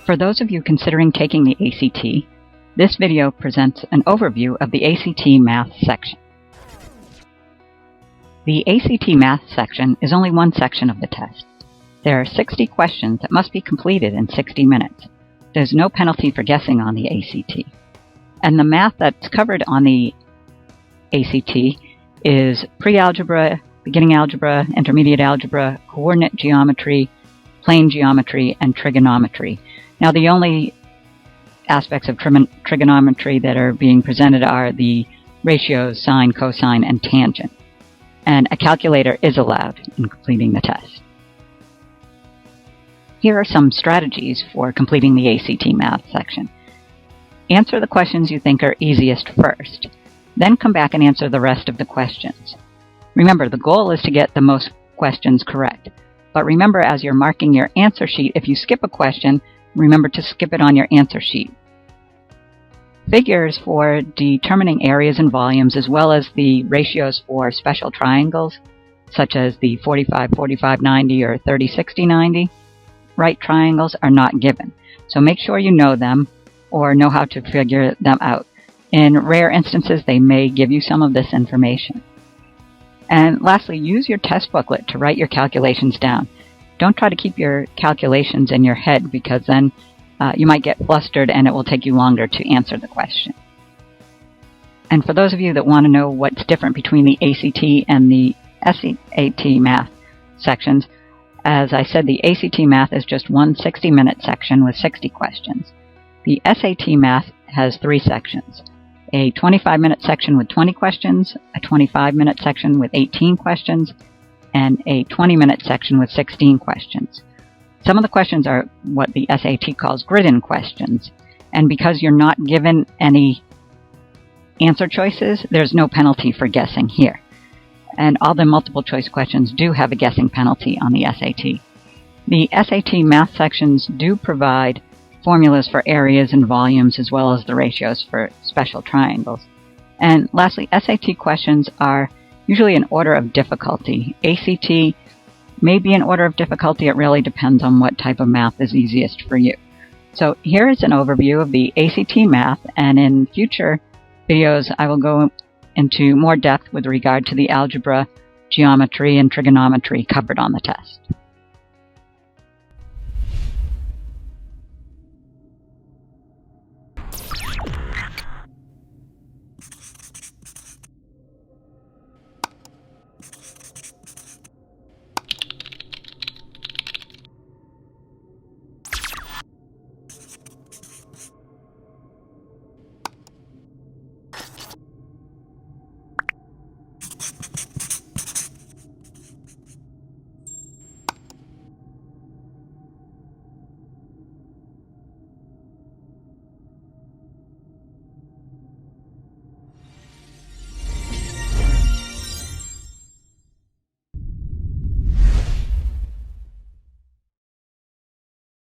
For those of you considering taking the ACT, this video presents an overview of the ACT Math section. The ACT Math section is only one section of the test. There are 60 questions that must be completed in 60 minutes. There's no penalty for guessing on the ACT. And the math that's covered on the ACT is pre-algebra, beginning algebra, intermediate algebra, coordinate geometry, plane geometry, and trigonometry. Now, the only aspects of trigonometry that are being presented are the ratios, sine, cosine, and tangent. And a calculator is allowed in completing the test. Here are some strategies for completing the ACT Math section. Answer the questions you think are easiest first. Then come back and answer the rest of the questions. Remember, the goal is to get the most questions correct. But remember, as you're marking your answer sheet, if you skip a question, remember to skip it on your answer sheet. Figures for determining areas and volumes, as well as the ratios for special triangles, such as the 45-45-90 or 30-60-90, right triangles are not given. So make sure you know them or know how to figure them out. In rare instances, they may give you some of this information. And lastly, use your test booklet to write your calculations down. Don't try to keep your calculations in your head, because then you might get flustered and it will take you longer to answer the question. And for those of you that want to know what's different between the ACT and the SAT Math sections, as I said, the ACT Math is just one 60-minute section with 60 questions. The SAT Math has 3 sections: a 25-minute section with 20 questions, a 25-minute section with 18 questions, and a 20-minute section with 16 questions. Some of the questions are what the SAT calls grid-in questions, and because you're not given any answer choices, there's no penalty for guessing here. And all the multiple choice questions do have a guessing penalty on the SAT. The SAT Math sections do provide formulas for areas and volumes, as well as the ratios for special triangles. And lastly, SAT questions are usually in order of difficulty. ACT may be in order of difficulty. It really depends on what type of math is easiest for you. So here is an overview of the ACT Math, and in future videos I will go into more depth with regard to the algebra, geometry, and trigonometry covered on the test.